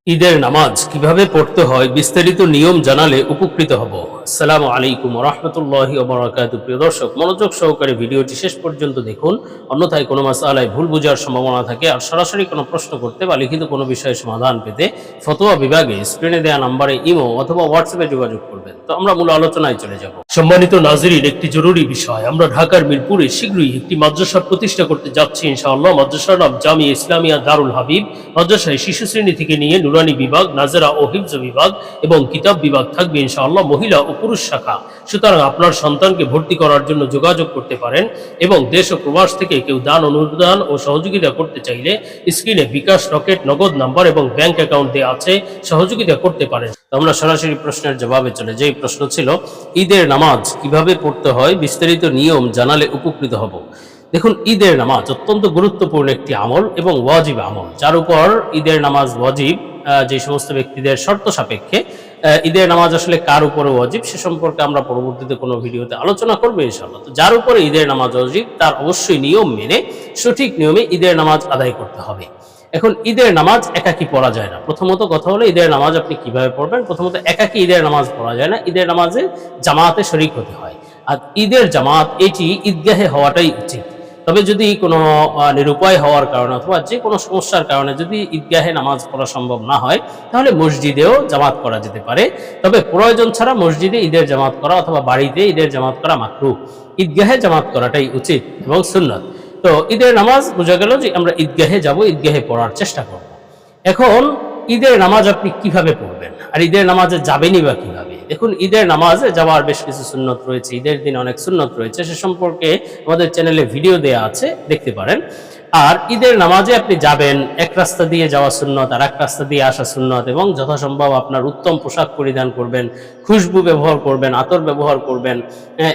ঈদের নামাজ কিভাবে পড়তে হয় বিস্তারিত নিয়ম জানালে উপকৃত হব। আসসালামু আলাইকুম ওয়া রাহমাতুল্লাহি ওয়া বারাকাতুহু। প্রিয় দর্শক, মনোযোগ সহকারে ভিডিওটি শেষ পর্যন্ত দেখুন, অন্যথায় কোনো মাসআলায় ভুল বোঝার সম্ভাবনা থাকে। আর সরাসরি কোনো প্রশ্ন করতে বা লিখিত কোনো বিষয়ে সমাধান পেতে ফতোয়া বিভাগে স্ক্রিনে দেওয়া নম্বরে ইমো অথবা হোয়াটসঅ্যাপে যোগাযোগ করবেন। তো আমরা মূল আলোচনায় চলে যাব। সম্মানিত নাজরীন, একটি জরুরি বিষয়, আমরা ঢাকার মিরপুরে শীঘ্রই একটি মাদ্রাসা প্রতিষ্ঠা করতে যাচ্ছি ইনশাআল্লাহ। মাদ্রাসার নাম জামিয়া ইসলামিয়া দারুল হাবিব। মাদ্রাসায় শিশু শ্রেণী থেকে নিয়ে নুরানি বিভাগ, নাজেরা ও হিফজ বিভাগ এবং কিতাব বিভাগ থাকবে ইনশাআল্লাহ, মহিলা ও পুরুষ শাখা। সুতরাং আপনার সন্তানকে ভর্তি করার জন্য যোগাযোগ করতে পারেন এবং দেশ ও প্রবাস থেকে কেউ দান, অনুদান ও সহযোগিতা করতে চাইলে স্ক্রিনে বিকাশ, রকেট, নগদ নাম্বার এবং ব্যাংক অ্যাকাউন্ট দেওয়া আছে, সহযোগিতা করতে পারেন। আমরা সরাসরি প্রশ্নের জবাবে চলে যাই। প্রশ্ন ছিল, ঈদের নামাজ কিভাবে পড়তে হয় বিস্তারিত নিয়ম জানালে উপকৃত হব। দেখুন, ঈদের নামাজ অত্যন্ত গুরুত্বপূর্ণ একটি আমল এবং ওয়াজিব আমল, যার উপর ঈদের নামাজ ওয়াজিব। যে সমস্ত ব্যক্তিদের শর্ত সাপেক্ষে ঈদের নামাজ আসলে কার উপরে ওয়াজিব সে সম্পর্কে আমরা পরবর্তীতে কোনো ভিডিওতে আলোচনা করবো ইনশাআল্লাহ। তো যার উপরে ঈদের নামাজ ওয়াজিব, তার অবশ্যই নিয়ম মেনে সঠিক নিয়মে ঈদের নামাজ আদায় করতে হবে। এখন ঈদের নামাজ একাকী পড়া যায় না। প্রথমত কথা হলো, ঈদের নামাজ আপনি কিভাবে পড়বেন। প্রথমত একাকী ঈদের নামাজ পড়া যায় না, ঈদের নামাজে জামাতে শরীক হতে হয়। আর ঈদের জামাত এটি ঈদগাহে হওয়াটাই উচিত। তবে যদি কোনো নিরুপায় হওয়ার কারণে অথবা যে কোনো সমস্যার কারণে যদি ঈদগাহে নামাজ পড়া সম্ভব না হয়, তাহলে মসজিদেও জামাত করা যেতে পারে। তবে প্রয়োজন ছাড়া মসজিদে ঈদের জামাত করা অথবা বাড়িতে ঈদের জামাত করা মাকরুহ। ঈদগাহে জামাত করাটাই উচিত এবং সুন্নাত। তো ঈদের নামাজ বোঝা গেল যে আমরা ঈদগাহে যাব, ঈদগাহে পড়ার চেষ্টা করব। এখন ঈদের নামাজ আপনি কিভাবে পড়বেন আর ঈদের নামাজে যাবেনই বা কিভাবে? দেখুন, ঈদের নামাজে যাওয়ার বেশ কিছু সুন্নত রয়েছে, ঈদের দিন অনেক সুন্নত রয়েছে, সে সম্পর্কে আমাদের চ্যানেলে ভিডিও দেয়া আছে, দেখতে পারেন। আর ঈদের নামাজে আপনি যাবেন, এক রাস্তা দিয়ে যাওয়া সুন্নত, আর এক রাস্তা দিয়ে আসা সুন্নত, এবং যথাসম্ভব আপনার উত্তম পোশাক পরিধান করবেন, খুশবু ব্যবহার করবেন, আতর ব্যবহার করবেন,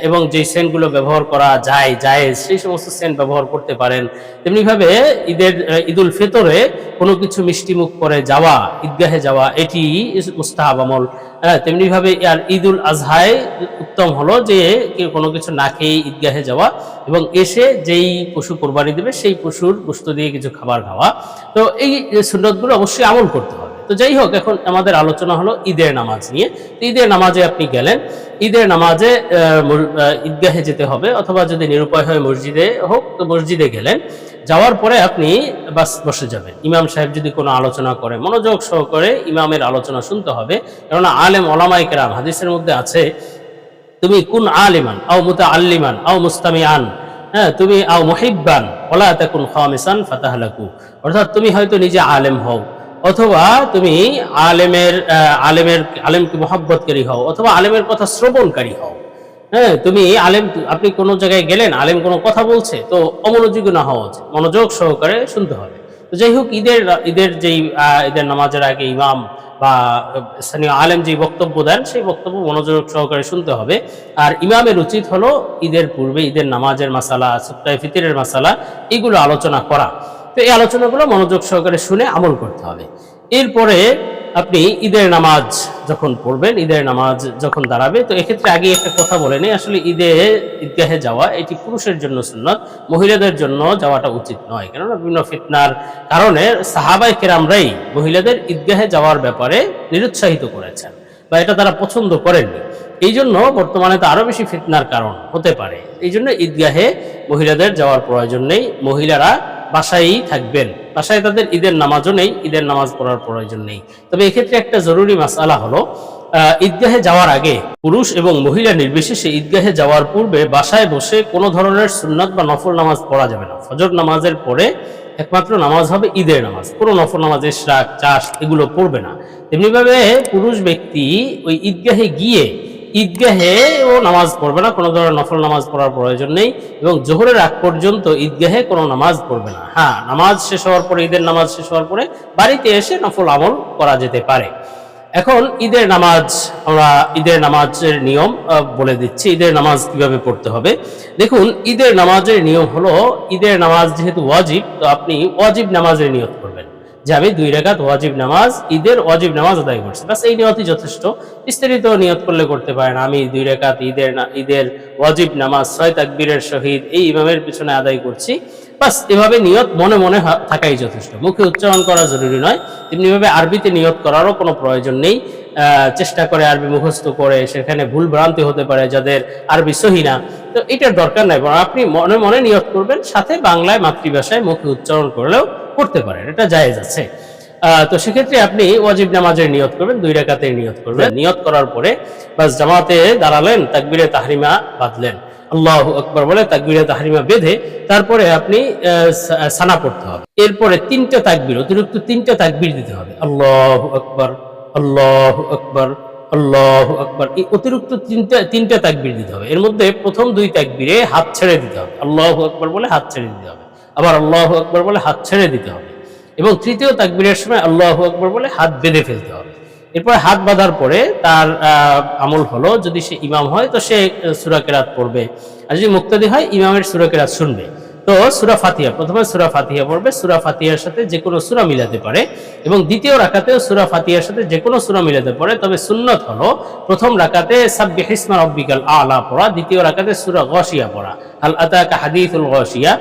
এবং যেই সেন্টগুলো ব্যবহার করা যায় জায়েজ সেই সমস্ত সেন্ট ব্যবহার করতে পারেন। তেমনিভাবে ঈদুল ফিতরে কোনো কিছু মিষ্টি মুখ করে যাওয়া, ঈদগাহে যাওয়া, এটি মুস্তাহাব আমল। তেমনিভাবে আর ঈদুল আজহায় উত্তম হলো যে কোনো কিছু না খেয়ে ঈদগাহে যাওয়া এবং এসে যেই পশু কোরবানি দেবে সেই পশুর গোশত দিয়ে কিছু খাবার খাওয়া। তো এই সুন্নতগুলো অবশ্যই আমল করতে হবে। তো যাই হোক, এখন আমাদের আলোচনা হলো ঈদের নামাজ নিয়ে। তো ঈদের নামাজে আপনি গেলেন, ঈদের নামাজে ঈদগাহে যেতে হবে, অথবা যদি নিরুপায় হয় মসজিদে হোক তো মসজিদে গেলেন। যাওয়ার পরে আপনি বাস বসে যাবেন। ইমাম সাহেব যদি কোনো আলোচনা করে, মনোযোগ সহকারে ইমামের আলোচনা শুনতে হবে। কেননা আলেম ওলামায়ে কেরাম, হাদিসের মধ্যে আছে, তুমি কুন আলিমান আও মুতাআল্লিমান আও মুস্তামিআন, তুমি আও মুহিব্বান ওয়ালা তাকুন খামিসান ফাতাহলাকু। অর্থাৎ তুমি হয়তো নিজে আলেম হও, অথবা তুমি আলেমকে মহব্বতকারী হও, অথবা আলেমের কথা শ্রবণকারী হও। তুমি আলেম, আপনি কোনো জায়গায় গেলেন, আলেম কোনো কথা বলছে, তো অমনোযোগী না হওয়া উচিত, মনোযোগ সহকারে শুনতে হবে। তো যাই হোক, ঈদের নামাজের আগে ইমাম বা স্থানীয় আলেম যে বক্তব্য দেন সেই বক্তব্য মনোযোগ সহকারে শুনতে হবে। আর ইমামের উচিত হলো ঈদের পূর্বে ঈদের নামাজের মাসালা, সুত্তায়ে ফিতরের মাসালা, এগুলো আলোচনা করা। তো এই আলোচনাগুলো মনোযোগ সহকারে শুনে আমল করতে হবে। এরপরে আপনি ঈদের নামাজ যখন পড়বেন, ঈদের নামাজ যখন দাঁড়াবে, তো এক্ষেত্রে আগে একটা কথা বলে নেই, আসলে ঈদগাহে যাওয়া এটি পুরুষের জন্য সুন্নত, মহিলাদের জন্য যাওয়াটা উচিত নয়। কেননা বিভিন্ন ফিতনার কারণে সাহাবায়ে কেরামরাই মহিলাদের ঈদগাহে যাওয়ার ব্যাপারে নিরুৎসাহিত করেছেন বা এটা তারা পছন্দ করেননি। এই জন্য বর্তমানে তো আরো বেশি ফিতনার কারণ হতে পারে। এই জন্য ঈদগাহে মহিলাদের যাওয়ার প্রয়োজন নেই, মহিলারা বাসায়ই থাকবেন, বাসায় তাদের ঈদের নামাজও নেই, ঈদের নামাজ পড়ার প্রয়োজন নেই। তবে এক্ষেত্রে একটা জরুরি মাসআলা হলো, ঈদগাহে যাওয়ার আগে পুরুষ এবং মহিলা নির্বিশেষে ঈদগাহে যাওয়ার পূর্বে বাসায় বসে কোনো ধরনের সুন্নাত বা নফল নামাজ পড়া যাবে না। ফজর নামাজের পরে একমাত্র নামাজ হবে ঈদের নামাজ, কোনো নফল নামাজ, ইশরাক, চাশ এগুলো পড়বে না। তেমনিভাবে পুরুষ ব্যক্তি ওই ঈদগাহে গিয়ে ঈদগাহেও নামাজ পড়বে না, কোনো ধরনের নফল নামাজ পড়ার প্রয়োজন নেই, এবং জোহরের আগ পর্যন্ত ঈদগাহে কোনো নামাজ পড়বে না। হ্যাঁ, নামাজ শেষ হওয়ার পরে, ঈদের নামাজ শেষ হওয়ার পরে বাড়িতে এসে নফল আমল করা যেতে পারে। এখন ঈদের নামাজ, আমরা ঈদের নামাজের নিয়ম বলে দিচ্ছি, ঈদের নামাজ কিভাবে পড়তে হবে। দেখুন, ঈদের নামাজের নিয়ম হলো, ঈদের নামাজ যেহেতু ওয়াজিব, তো আপনি ওয়াজিব নামাজের নিয়ত করবেন যে আমি 2 রাকাত ওয়াজিব নামাজ, ঈদের ওয়াজিব নামাজ আদায় করছি। বাস এই নিয়তই যথেষ্ট। বিস্তারিত নিয়ত করলে করতে পারেন, আমি 2 রাকাত ঈদের ওয়াজিব নামাজ 6 তাকবীরের সহিত এই ইমামের পিছনে আদায় করছি। বাস এভাবে নিয়ত মনে মনে থাকাই যথেষ্ট, মুখে উচ্চারণ করা জরুরি নয়। তেমনিভাবে আরবিতে নিয়ত করারও কোনো প্রয়োজন নেই। চেষ্টা করে আরবি মুখস্থ করে সেখানে ভুল ভ্রান্তি হতে পারে যাদের আরবি সহি না, তো এটার দরকার নাই, বরং আপনি মনে মনে নিয়ত করবেন, সাথে বাংলায় মাতৃভাষায় মুখে উচ্চারণ করলেও করতে পারেন, এটা জায়েজ আছে। তো সেক্ষেত্রে আপনি ওয়াজিব নামাজের নিয়ত করবেন, 2 রাকাতের নিয়ত করবেন। নিয়ত করার পরে বাস জামাতে দাঁড়ালেন, তাকবীরে তাহরিমা বাঁধলেন, আল্লাহু আকবার বলে তাকবীরে তাহরিমা বেঁধে তারপরে আপনি সানা পড়তে হবে। এরপরে 3টা তাকবীর, অতিরিক্ত 3টা তাকবীর দিতে হবে, আল্লাহু আকবার, আল্লাহু আকবার, আল্লাহু আকবার, এই অতিরিক্ত 3টা তাকবীর দিতে হবে। এর মধ্যে প্রথম 2 তাকবীরে হাত ছেড়ে দিতে হবে, আল্লাহু আকবার বলে হাত ছেড়ে দিতে হবে, আবার আল্লাহু আকবার বলে হাত ছেড়ে দিতে হবে, এবং 3য় তাকবীরের সময় আল্লাহু আকবার বলে হাত বেঁধে ফেলতে হবে। এরপর হাত বাঁধার পরে তার আমল হলো, যদি সে ইমাম হয় তো সে সূরা কিরাত পড়বে, আর যদি মুক্তাদি হয় ইমামের সূরা কিরাত শুনবে। তো সূরা ফাতিহা, প্রথমে সূরা ফাতিহা পড়বে, সূরা ফাতিহার সাথে যে কোনো সূরা মিলাতে পারে, এবং দ্বিতীয় রাকাতেও সূরা ফাতিহার সাথে যে কোনো সূরা মিলাতে পারে। তবে সুন্নত হলো প্রথম রাকাতে সাব্বিহিসমা রাব্বিকাল আ'লা পড়া, দ্বিতীয় রাকাতে সূরা গাশিয়া পড়া, হাল আতাকা হাদিসুল গাশিয়া,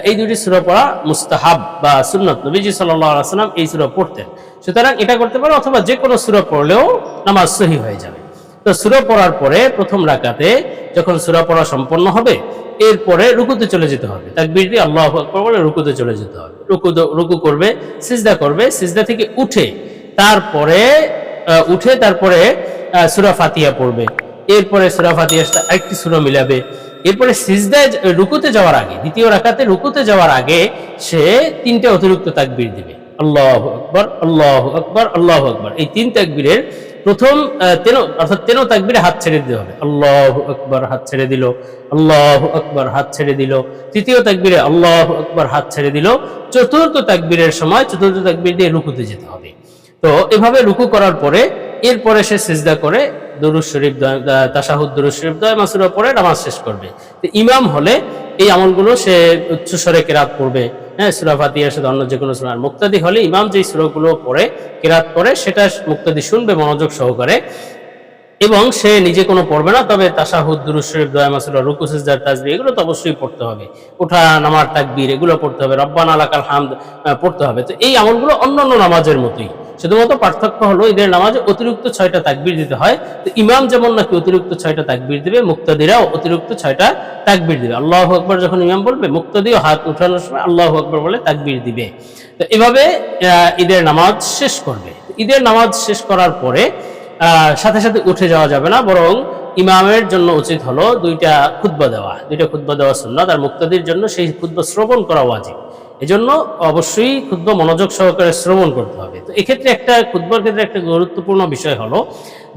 এই 2টি সূরা পড়া মুস্তাহাব বা সুন্নত, নবীজি সাল্লাল্লাহু আলাইহি ওয়াসাল্লাম এই সূরা পড়তেন। সুতরাং এটা করতে পারে, অথবা যে কোনো সূরা পড়লেও নামাজ সহি হয়ে যাবে। তো সূরা পড়ার পরে প্রথম রাকাতে যখন সূরা পড়া সম্পন্ন হবে, এরপরে রুকুতে চলে যেতে হবে, তাকবীর দিয়ে আল্লাহু আকবার বলে রুকুতে চলে যেতে হবে, রুকু করবে, সিজদা করবে, সিজদা থেকে তারপরে সূরা ফাতিহা পড়বে, এরপরে সূরা ফাতিহার সাথে আরেকটি সূরা মিলাবে, এরপরে সিজদায় রুকুতে যাওয়ার আগে, দ্বিতীয় রাকাতে রুকুতে যাওয়ার আগে সে 3টা অতিরিক্ত তাকবীর দিবে, আল্লাহু আকবার, আল্লাহু আকবার, আল্লাহু আকবার। এই 3 তাকবীরের প্রথম 13 তাকবীরে হাত ছেড়ে দিতে হবে, আল্লাহু আকবার, হাত ছেড়ে দিল, আল্লাহু আকবার, হাত ছেড়ে দিল, তৃতীয় তাকবীরে আল্লাহু আকবার, হাত ছেড়ে দিল, চতুর্থ তাকবীরের সময় চতুর্থ তাকবীর দিয়ে রুকুতে যেতে হবে। তো এভাবে রুকু করার পরে এরপরে সে সিজদা করে দুরূদ শরীফ, তাশাহুদ, দুরূদ শরীফ, দোয়া মাসুরা পড়ে নামাজ শেষ করবে। তো ইমাম হলে এই আমলগুলো সে উচ্চস্বরে কিরাত পড়বে, সূরা ফাতিহার সাথে অন্য যে কোনো সূরা। মুক্তাদি হলে ইমাম যেই সূরাগুলো পড়ে কিরাত করে সেটা মুক্তাদি শুনবে মনোযোগ সহকারে, এবং সে নিজে কোনো পড়বে না। তবে তাশাহুদ, দুরূদ শরীফ, দোয়া মাসুরা, রুকু, সিজদার তাসবিহ এগুলো তো অবশ্যই পড়তে হবে, ওঠা নামার তাকবীর এগুলো পড়তে হবে, রব্বানা লাকাল হামদ পড়তে হবে। তো এই আমলগুলো অন্যান্য নামাজের মতোই, শুধুমাত্র পার্থক্য হলো ঈদের নামাজে অতিরিক্ত 6টা তাকবীর দিতে হয়। তো ইমাম যেমন নাকি অতিরিক্ত 6টা তাকবীর দিবে, মুক্তাদিরাও অতিরিক্ত 6টা তাকবীর দিবে। আল্লাহু আকবার যখন ইমাম বলবে, মুক্তাদিও হাত উঠানোর সময় আল্লাহু আকবার বলে তাকবীর দিবে। তো এভাবে ঈদের নামাজ শেষ করবে। ঈদের নামাজ শেষ করার পরে সাথে সাথে উঠে যাওয়া যাবে না, বরং ইমামের জন্য উচিত হলো 2টা খুতবা দেওয়া সুন্নাত, আর মুক্তাদির জন্য সেই খুতবা শ্রবণ করা ওয়াজিব। এজন্য অবশ্যই খুতবা মনোযোগ সহকারে শ্রবণ করতে হবে। তো এক্ষেত্রে খুতবার ক্ষেত্রে একটা গুরুত্বপূর্ণ বিষয় হলো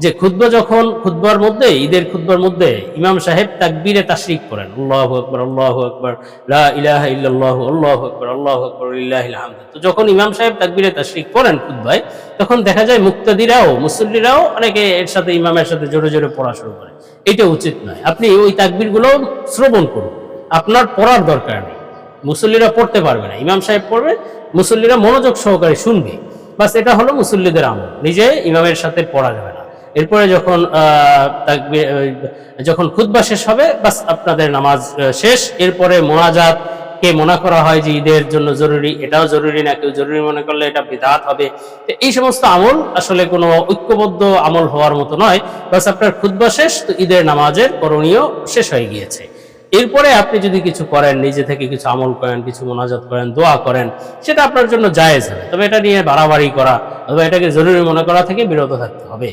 যে খুতবার মধ্যে, ঈদের খুতবার মধ্যে ইমাম সাহেব তাকবীরে তাশরিক করেন, আল্লাহু আকবার, আল্লাহু আকবার, লা ইলাহা ইল্লাল্লাহু, আল্লাহু আকবার, আল্লাহু আকবার, লিল্লাহিল হামদ। তো যখন ইমাম সাহেব তাকবীরে তাশরিক করেন খুতবায়, তখন দেখা যায় মুক্তাদিরাও, মুসল্লিরাও অনেকে এর সাথে ইমামের সাথে জোরে জোরে পড়া শুরু করে। এটা উচিত নয়। আপনি ওই তাকবীরগুলো শ্রবণ করুন, আপনার পড়ার দরকার নেই। মুসল্লিরা পড়তে পারবে না, ইমাম সাহেব পড়বে, মুসল্লিরা মনোযোগ সহকারে শুনবে, বাস এটা হলো মুসল্লিদের আমল, নিজে ইমামের সাথে পড়া যাবে না। এরপরে যখন খুতবা শেষ হবে, বাস আপনাদের নামাজ শেষ। এরপরে মোনাজাত কে মনে করা হয় যে ঈদের জন্য জরুরি, এটাও জরুরি না, কেউ জরুরি মনে করলে এটা বিদআত হবে। এই সমস্ত আমল আসলে কোনো ঐক্যবদ্ধ আমল হওয়ার মতো নয়। বাস আপনার খুতবা শেষ, তো ঈদের নামাজের করণীয় শেষ হয়ে গিয়েছে। এরপরে আপনি যদি কিছু করেন, নিজে থেকে কিছু আমল করেন, কিছু মোনাজাত করেন, দোয়া করেন, সেটা আপনার জন্য জায়েজ হবে। তবে এটা নিয়ে বাড়াবাড়ি করা অথবা এটাকে জরুরি মনে করা থেকে বিরত থাকতে হবে।